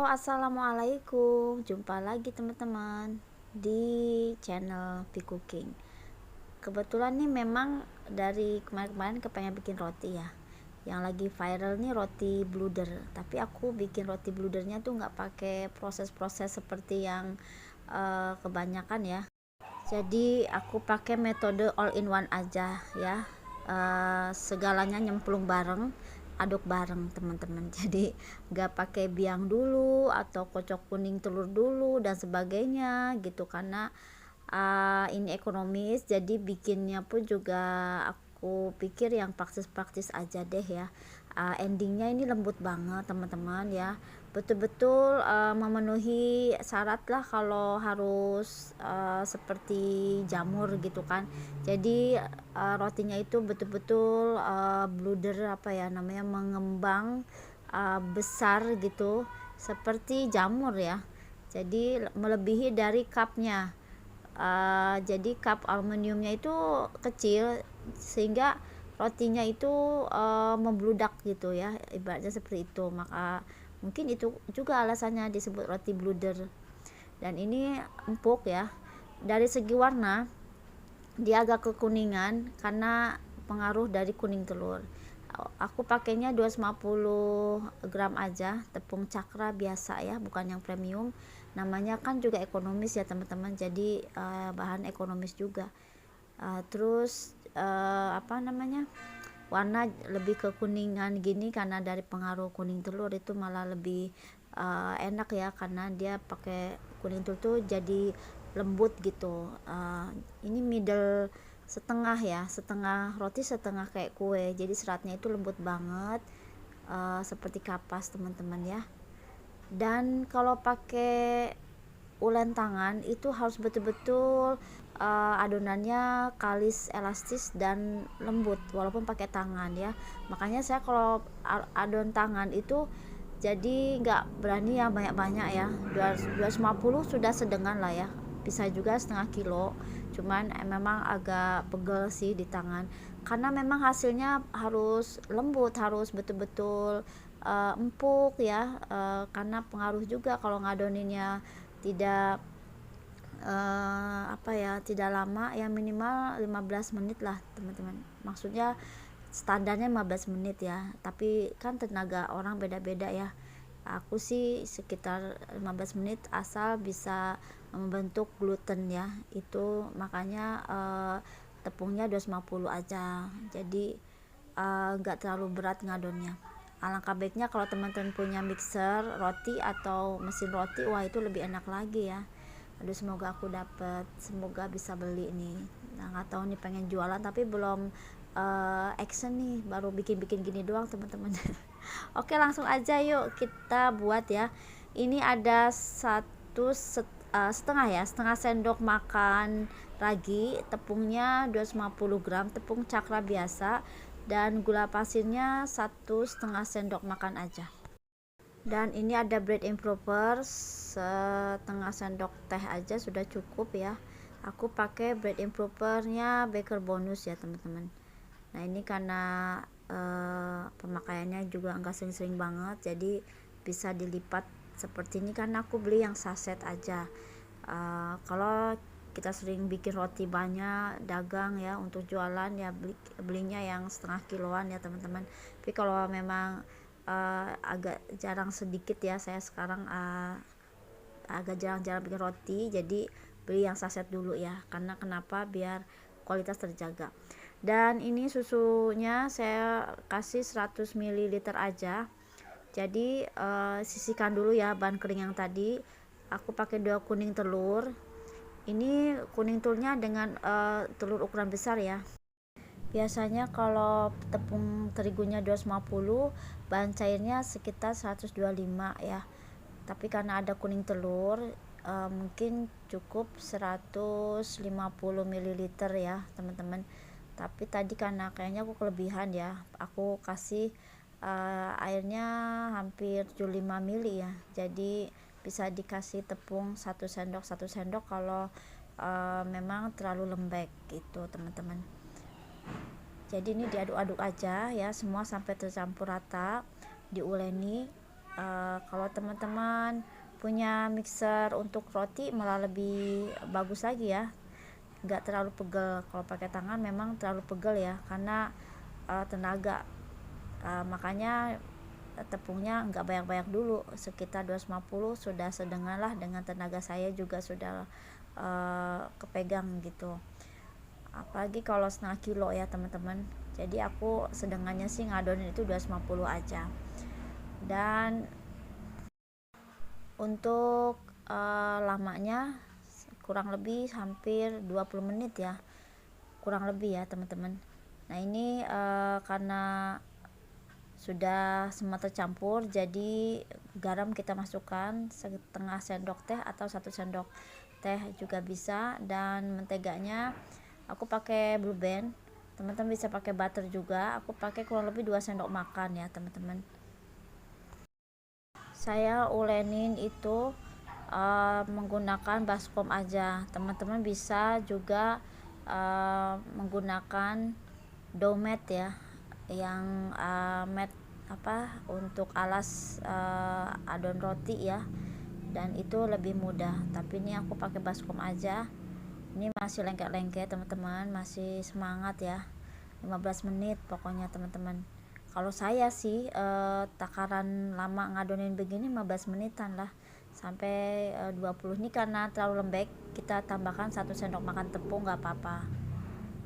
Halo, assalamualaikum. Jumpa lagi teman-teman di channel V Cooking. Kebetulan nih memang dari kemarin-kemarin kepengen bikin roti ya. Yang lagi viral nih roti bluder. Tapi aku bikin roti bludernya tuh nggak pakai proses-proses seperti yang kebanyakan ya. Jadi aku pakai metode all in one aja ya. Segalanya nyemplung bareng, aduk bareng teman-teman. Jadi nggak pakai biang dulu atau kocok kuning telur dulu dan sebagainya gitu, karena ini ekonomis. Jadi bikinnya pun juga aku pikir yang praktis-praktis aja deh ya. Endingnya ini lembut banget teman-teman ya, betul-betul memenuhi syarat lah kalau harus seperti jamur gitu kan. Jadi rotinya itu betul-betul bluder, apa ya namanya, mengembang besar gitu seperti jamur ya. Jadi melebihi dari cupnya. Jadi cup aluminiumnya itu kecil sehingga rotinya itu membludak gitu ya, ibaratnya seperti itu. Maka mungkin itu juga alasannya disebut roti bluder. Dan ini empuk ya. Dari segi warna dia agak kekuningan karena pengaruh dari kuning telur. Aku pakainya 250 gram aja, tepung cakra biasa ya, bukan yang premium. Namanya kan juga ekonomis ya teman-teman, jadi bahan ekonomis juga. Terus apa namanya, warna lebih kekuningan gini karena dari pengaruh kuning telur. Itu malah lebih enak ya, karena dia pakai kuning telur tuh jadi lembut gitu. Ini middle setengah ya, setengah roti setengah kayak kue, jadi seratnya itu lembut banget, seperti kapas teman-teman ya. Dan kalau pakai ulen tangan itu harus betul-betul adonannya kalis, elastis dan lembut walaupun pakai tangan ya. Makanya saya kalau adon tangan itu jadi nggak berani ya banyak-banyak ya. 250 sudah sedengan lah ya, bisa juga setengah kilo. Cuman memang agak pegel sih di tangan karena memang hasilnya harus lembut, harus betul-betul empuk ya. Karena pengaruh juga kalau ngadoninnya tidak apa ya, tidak lama ya, minimal 15 menit lah teman-teman. Maksudnya standarnya 15 menit ya, tapi kan tenaga orang beda-beda ya. Aku sih sekitar 15 menit asal bisa membentuk gluten ya. Itu makanya tepungnya 250 aja. Jadi nggak terlalu berat ngadonnya. Alangkah baiknya kalau teman-teman punya mixer roti atau mesin roti, wah itu lebih enak lagi ya. Aduh, semoga aku dapet, semoga bisa beli nih. Nah, nggak tahu nih, pengen jualan tapi belum action nih, baru bikin-bikin gini doang teman-teman. Oke, langsung aja yuk kita buat ya. Ini ada setengah ya, setengah sendok makan ragi, tepungnya 250 gram, tepung cakra biasa, dan gula pasirnya 1,5 sendok makan aja. Dan ini ada bread improper setengah sendok teh aja sudah cukup ya. Aku pakai bread impropernya baker bonus ya teman-teman. Nah ini karena pemakaiannya juga enggak sering-sering banget, jadi bisa dilipat seperti ini karena aku beli yang saset aja. Kalau kita sering bikin roti banyak dagang ya untuk jualan ya, belinya yang setengah kiloan ya teman-teman. Tapi kalau memang agak jarang sedikit ya, saya sekarang agak jarang-jarang bikin roti, jadi beli yang saset dulu ya. Karena kenapa, biar kualitas terjaga. Dan ini susunya saya kasih 100 ml aja. Jadi sisihkan dulu ya bahan kering yang tadi. Aku pakai 2 kuning telur. Ini kuning telurnya dengan telur ukuran besar ya. Biasanya kalau tepung terigunya 250, bahan cairnya sekitar 125 ya. Tapi karena ada kuning telur, mungkin cukup 150 ml ya teman-teman. Tapi tadi karena kayaknya aku kelebihan ya, aku kasih airnya hampir 75 ml ya. Jadi bisa dikasih tepung 1 sendok kalau memang terlalu lembek gitu teman-teman. Jadi ini diaduk-aduk aja ya, semua sampai tercampur rata, diuleni. Kalau teman-teman punya mixer untuk roti malah lebih bagus lagi ya, nggak terlalu pegel. Kalau pakai tangan memang terlalu pegel ya, karena tenaga. Makanya tepungnya nggak banyak-banyak dulu, sekitar 250 sudah sedengan lah, dengan tenaga saya juga sudah kepegang gitu. Apalagi kalau setengah kilo ya teman-teman. Jadi aku sedengannya sih ngadonin itu 250 aja. Dan untuk lamanya kurang lebih hampir 20 menit ya, kurang lebih ya teman-teman. Nah ini karena sudah semua tercampur, jadi garam kita masukkan setengah sendok teh atau 1 sendok teh juga bisa. Dan menteganya aku pakai Blue Band, teman-teman bisa pakai butter juga. Aku pakai kurang lebih 2 sendok makan ya teman-teman. Saya ulenin itu menggunakan baskom aja. Teman-teman bisa juga menggunakan domet ya, yang mat untuk alas adon roti ya, dan itu lebih mudah. Tapi ini aku pakai baskom aja. Ini masih lengket-lengket teman-teman, masih semangat ya. 15 menit pokoknya teman-teman. Kalau saya sih takaran lama ngadonin begini 15 menitan lah, sampai 20. Ini karena terlalu lembek, kita tambahkan 1 sendok makan tepung nggak apa-apa,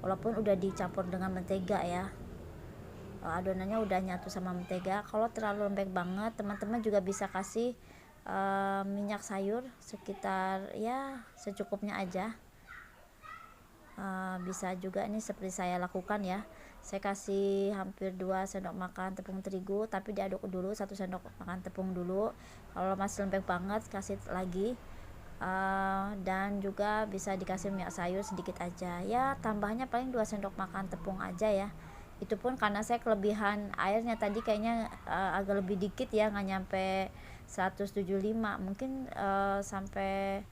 walaupun udah dicampur dengan mentega ya. Adonannya udah nyatu sama mentega. Kalau terlalu lembek banget, teman-teman juga bisa kasih minyak sayur sekitar ya secukupnya aja. Bisa juga ini seperti saya lakukan ya, saya kasih hampir 2 sendok makan tepung terigu, tapi diaduk dulu 1 sendok makan tepung dulu. Kalau masih lembek banget kasih lagi. Dan juga bisa dikasih minyak sayur sedikit aja ya, tambahnya paling 2 sendok makan tepung aja ya. Itu pun karena saya kelebihan airnya tadi kayaknya agak lebih dikit ya, nggak nyampe 175, mungkin sampai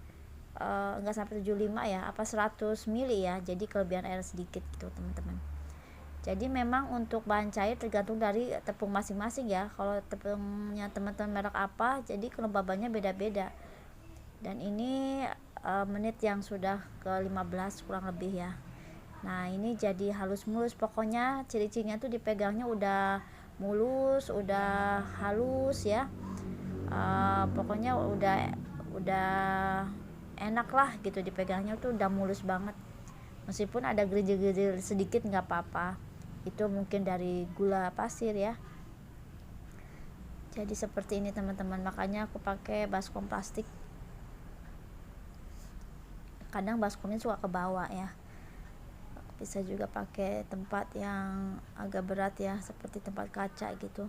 enggak sampai 75 ya, apa 100 mili ya, jadi kelebihan air sedikit gitu teman-teman. Jadi memang untuk bahan cair tergantung dari tepung masing-masing ya. Kalau tepungnya teman-teman merek apa, jadi kelembabannya beda-beda. Dan ini menit yang sudah ke 15 kurang lebih ya. Nah ini jadi halus mulus, pokoknya ciri-cirinya tuh dipegangnya udah mulus, udah halus ya. Pokoknya udah enak lah gitu, dipegangnya tuh udah mulus banget. Meskipun ada geril-geril sedikit nggak apa-apa, itu mungkin dari gula pasir ya. Jadi seperti ini teman-teman, makanya aku pakai baskom plastik. Kadang baskomnya suka ke bawah ya. Bisa juga pakai tempat yang agak berat ya, seperti tempat kaca gitu,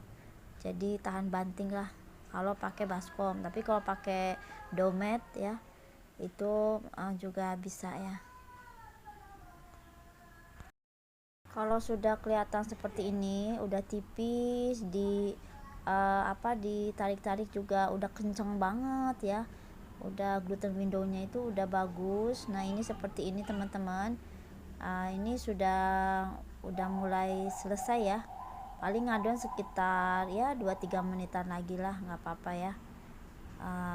jadi tahan banting lah kalau pakai baskom. Tapi kalau pakai domet ya itu juga bisa ya. Kalau sudah kelihatan seperti ini, udah tipis, ditarik-tarik juga udah kenceng banget ya, udah gluten windownya itu udah bagus. Nah ini seperti ini teman-teman. Ini udah mulai selesai ya, paling ngadon sekitar ya 2-3 menitan lagi lah, nggak apa-apa ya.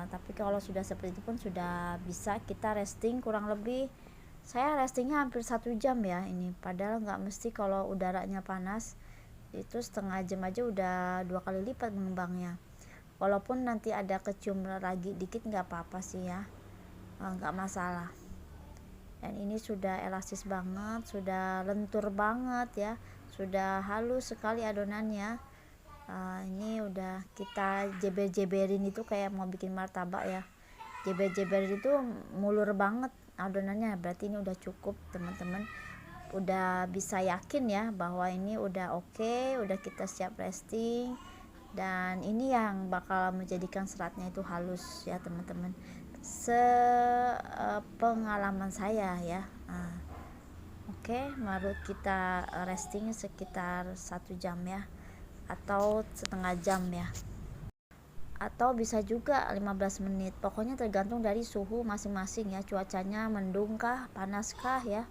Tapi kalau sudah seperti itu pun sudah bisa kita resting. Kurang lebih saya restingnya hampir 1 jam ya ini, padahal nggak mesti. Kalau udaranya panas itu setengah jam aja udah 2 kali lipat mengembangnya. Walaupun nanti ada kecium lagi dikit nggak apa-apa sih ya, nggak masalah. Dan ini sudah elastis banget, sudah lentur banget ya, sudah halus sekali adonannya. Ini udah kita jeber-jeberin itu kayak mau bikin martabak ya, jeber-jeberin itu mulur banget adonannya. Berarti ini udah cukup teman-teman, udah bisa yakin ya bahwa ini udah oke, udah kita siap resting. Dan ini yang bakal menjadikan seratnya itu halus ya teman-teman, pengalaman saya ya. Oke, baru kita resting sekitar 1 jam ya, atau setengah jam ya, atau bisa juga 15 menit. Pokoknya tergantung dari suhu masing-masing ya, cuacanya mendung kah, panas kah ya.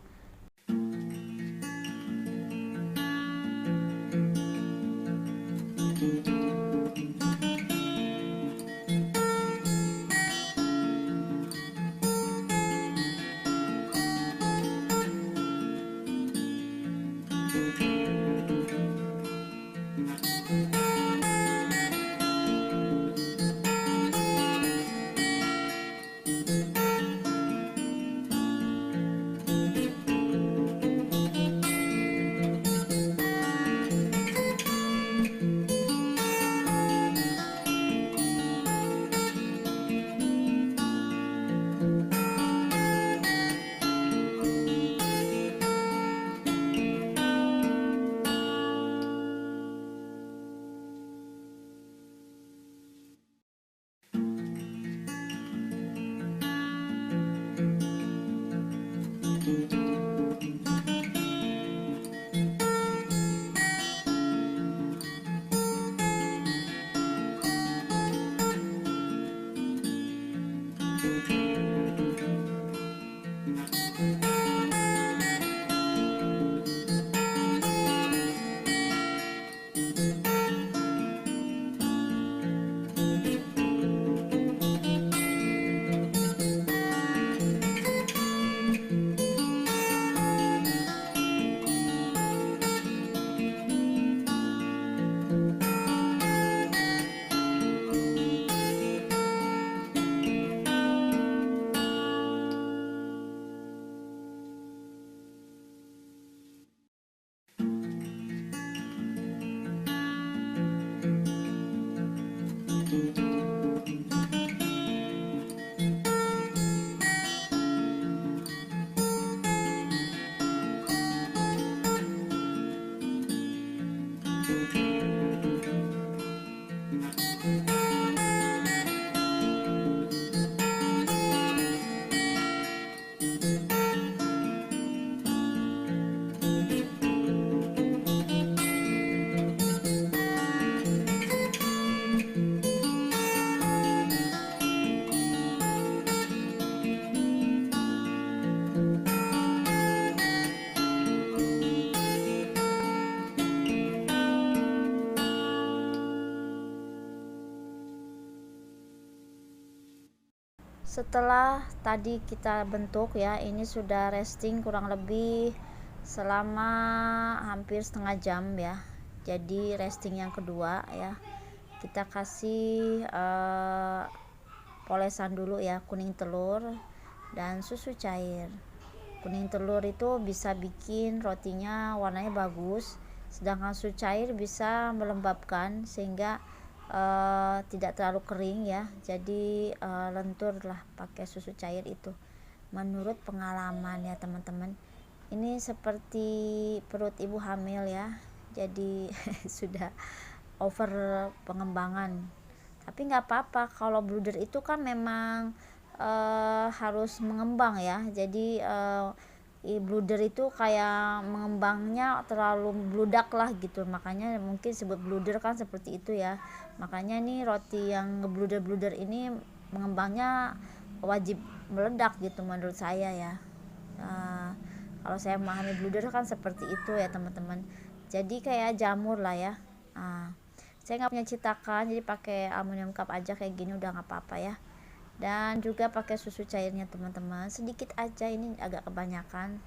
Setelah tadi kita bentuk ya, ini sudah resting kurang lebih selama hampir setengah jam ya. Jadi resting yang kedua ya, kita kasih polesan dulu ya, kuning telur dan susu cair. Kuning telur itu bisa bikin rotinya warnanya bagus, sedangkan susu cair bisa melembabkan sehingga tidak terlalu kering ya, jadi lentur lah pakai susu cair itu menurut pengalaman ya teman-teman. Ini seperti perut ibu hamil ya, jadi sudah over pengembangan, tapi nggak apa-apa. Kalau brooder itu kan memang harus mengembang ya, jadi brooder itu kayak mengembangnya terlalu bludak lah gitu, makanya mungkin sebut brooder kan seperti itu ya. Makanya nih roti yang ngebluder ini mengembangnya wajib meledak gitu menurut saya ya. Kalau saya memahami brooder kan seperti itu ya teman-teman, jadi kayak jamur lah ya. Saya nggak punya cetakan, jadi pakai aluminium cup aja kayak gini udah nggak apa-apa ya. Dan juga pakai susu cairnya teman-teman, sedikit aja, ini agak kebanyakan.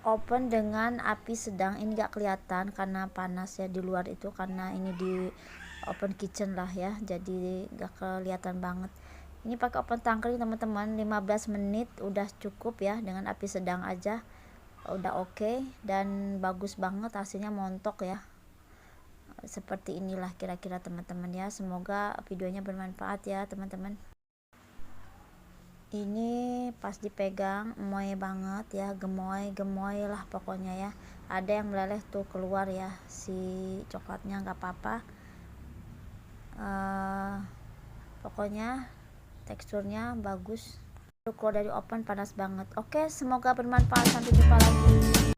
Open dengan api sedang, ini gak kelihatan karena panas ya di luar itu, karena ini di open kitchen lah ya, jadi gak kelihatan banget. Ini pakai open tangkring teman-teman, 15 menit udah cukup ya, dengan api sedang aja udah oke, dan bagus banget hasilnya, montok ya. Seperti inilah kira-kira teman-teman ya. Semoga videonya bermanfaat ya teman-teman. Ini pas dipegang gemoy banget ya, gemoy lah pokoknya ya. Ada yang meleleh tuh keluar ya si coklatnya, nggak apa-apa. Pokoknya teksturnya bagus. Keluar dari oven panas banget. Oke, semoga bermanfaat, sampai jumpa lagi.